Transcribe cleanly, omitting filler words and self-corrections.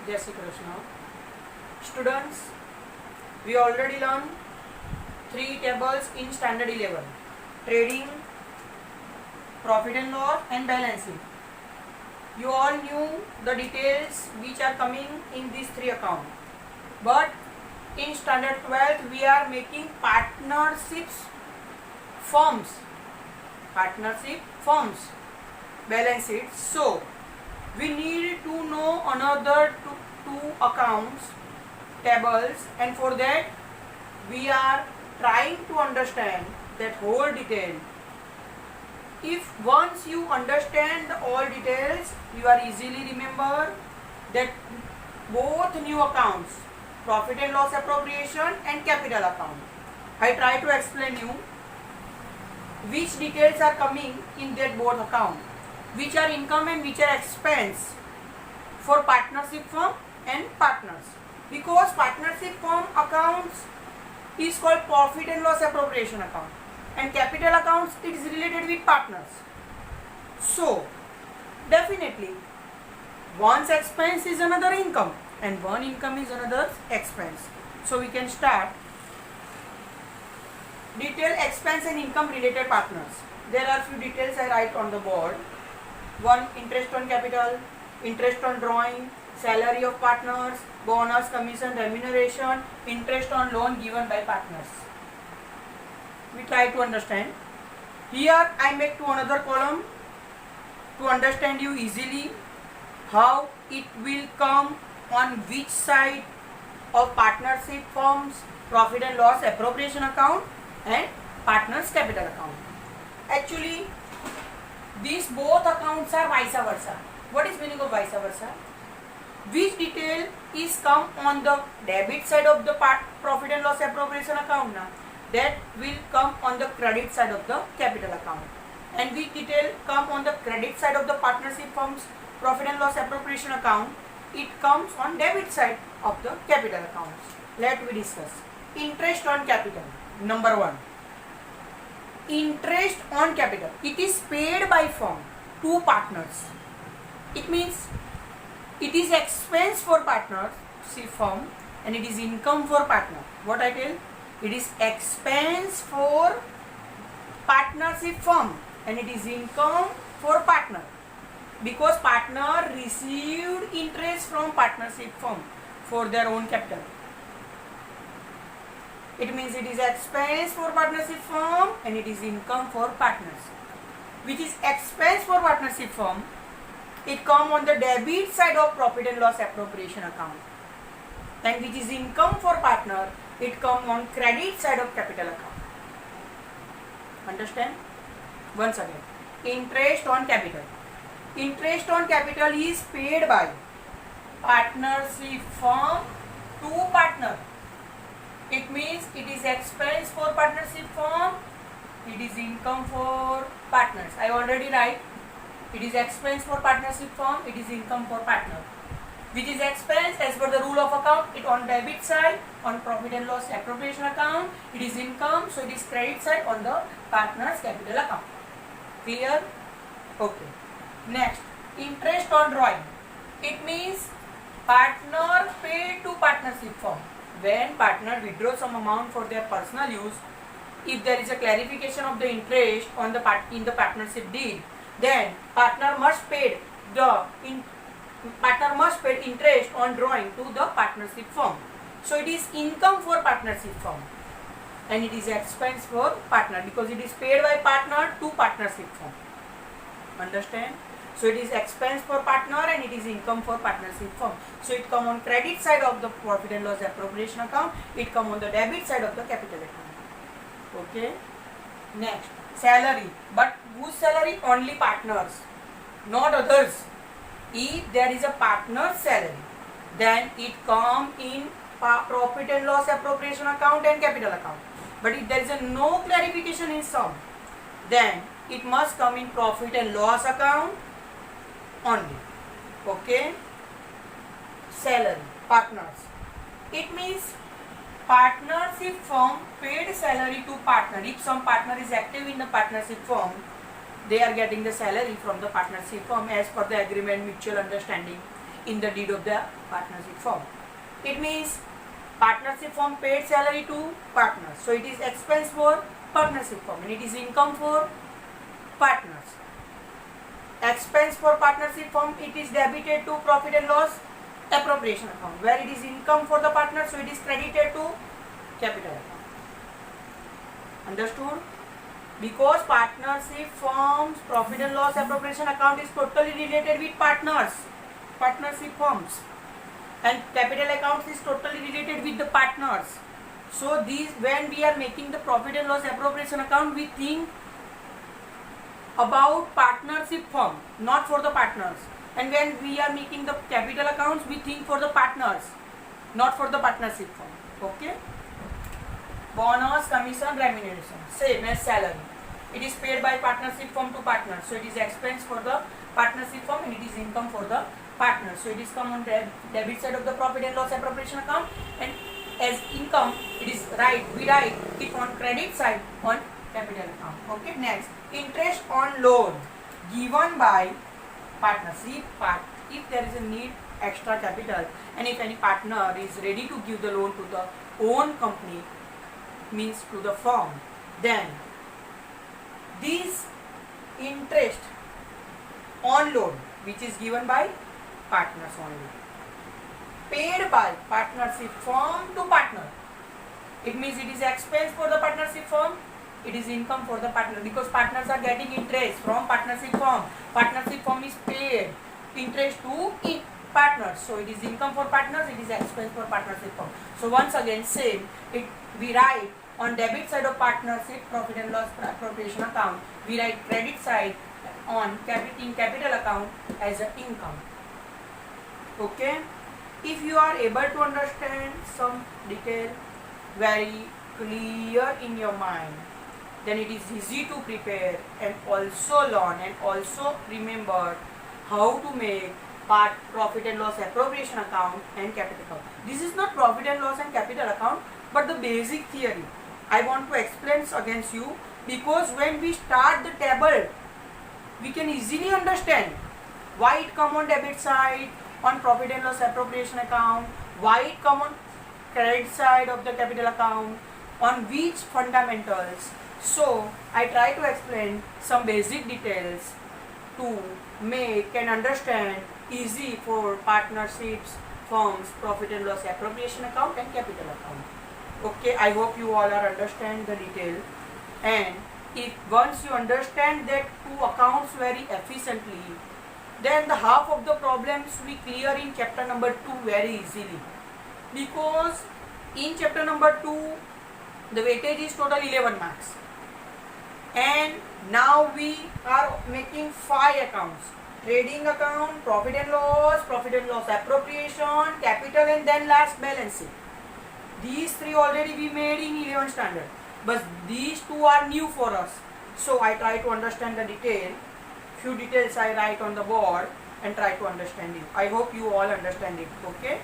Jai Shri Krishna. Students, we already learned 3 tables in standard 11: trading, profit and loss, and balance sheet. You all knew the details which are coming in these 3 accounts. But in standard 12, we are making partnerships firms, balance sheet. So we need to know another two accounts tables, and for that we are trying to understand that whole detail. If once you understand all details, you are easily remember that both new accounts, profit and loss appropriation and capital account. I try to explain you which details are coming in that both account, which are income and which are expense for partnership firm and partners. Because partnership firm accounts is called profit and loss appropriation account, and capital accounts it is related with partners. So definitely one's expense is another income and one income is another expense. So we can start. Detail expense and income related partners. There are few details I write on the board. 1. Interest on capital, interest on drawing, salary of partners, bonus, commission, remuneration, interest on loan given by partners. We try to understand. Here I make to another column to understand you easily how it will come on which side of partnership firms, profit and loss appropriation account and partners capital account. Actually these both accounts are vice versa. What is meaning of vice versa? Which detail is come on the debit side of the profit and loss appropriation account now, that will come on the credit side of the capital account, and which detail come on the credit side of the partnership firm's profit and loss appropriation account, it comes on debit side of the capital accounts. Let me discuss. Interest on capital. Number 1. Interest on capital. It is paid by firm to partners. It means it is expense for partnership firm and it is income for partner. What I tell? It is expense for partnership firm and it is income for partner, because partner received interest from partnership firm for their own capital. It means it is expense for partnership firm and it is income for partners. Which is expense for partnership firm, it come on the debit side of profit and loss appropriation account, and which is income for partner, it come on credit side of capital account. Understand? Once again, interest on capital. Interest on capital is paid by partnership firm to partner. It means it is expense for partnership firm, it is income for partners. I already write. It is expense for partnership firm, it is income for partner. Which is expense as per the rule of account, it on debit side on profit and loss appropriation account, it is income, so it is credit side on the partner's capital account. Clear? Okay. Next, interest on drawing. It means partner paid to partnership firm. When partner withdraw some amount for their personal use, if there is a clarification of the interest on the in the partnership deed, then partner must pay interest on drawing to the partnership firm. So it is income for partnership firm and it is expense for partner, because it is paid by partner to partnership firm. Understand? So it is expense for partner and it is income for partnership firm. So it come on credit side of the profit and loss appropriation account, it come on the debit side of the capital account. Okay. Next, salary. But whose salary? Only partners, not others. If there is a partner's salary, then it come in profit and loss appropriation account and capital account. But if there is a no clarification in sum, then it must come in profit and loss account only. Okay. Salary, partners. It means partnership firm paid salary to partner. If some partner is active in the partnership firm, they are getting the salary from the partnership firm as per the agreement, mutual understanding. in the deed of the partnership firm. It means partnership firm paid salary to partners. So it is expense for partnership firm and it is income for partners. Expense for partnership firm, it is debited to profit and loss appropriation account. Where it is income for the partner, so it is credited to capital account. Understood? Because partnership firms profit and loss appropriation account is totally related with partners, partnership firms, and capital accounts is totally related with the partners. So these, when we are making the profit and loss appropriation account, we think about partnership firm, not for the partners. And when we are making the capital accounts, we think for the partners, not for the partnership firm. Okay? Bonus, commission, remuneration, same as salary. It is paid by partnership firm to partners. So it is expense for the partnership firm and it is income for the partners. So it is come on debit side of the profit and loss appropriation account, and as income, it is we write it on credit side on capital account. Okay, next, interest on loan given by partnership part. If there is a need extra capital and if any partner is ready to give the loan to the own company, means to the firm, then this interest on loan which is given by partners only, paid by partnership firm to partner. It means it is expense for the partnership firm, it is income for the partner, because partners are getting interest from partnership firm. Partnership firm is paid interest to partners. So it is income for partners, it is expense for partnership firm. So once again same, we write on debit side of partnership profit and loss appropriation account, we write credit side on capital account as an income. Okay, if you are able to understand some detail very clear in your mind, then it is easy to prepare and also learn and also remember how to make profit and loss appropriation account and capital account. This is not profit and loss and capital account, but the basic theory I want to explain against you, because when we start the table, we can easily understand why it come on debit side on profit and loss appropriation account, why it come on credit side of the capital account, on which fundamentals. So I try to explain some basic details to make and understand easy for partnerships, firms, profit and loss appropriation account and capital account. Okay, I hope you all are understand the detail, and if once you understand that two accounts very efficiently, then the half of the problems we clear in chapter number 2 very easily, because in chapter number 2 the weightage is total 11 marks, and now we are making 5 accounts: trading account, profit and loss appropriation, capital, and then last balance sheet. These 3 already we made in 11th standard, but these 2 are new for us. So I try to understand the detail. Few details I write on the board and try to understand it. I hope you all understand it. Okay.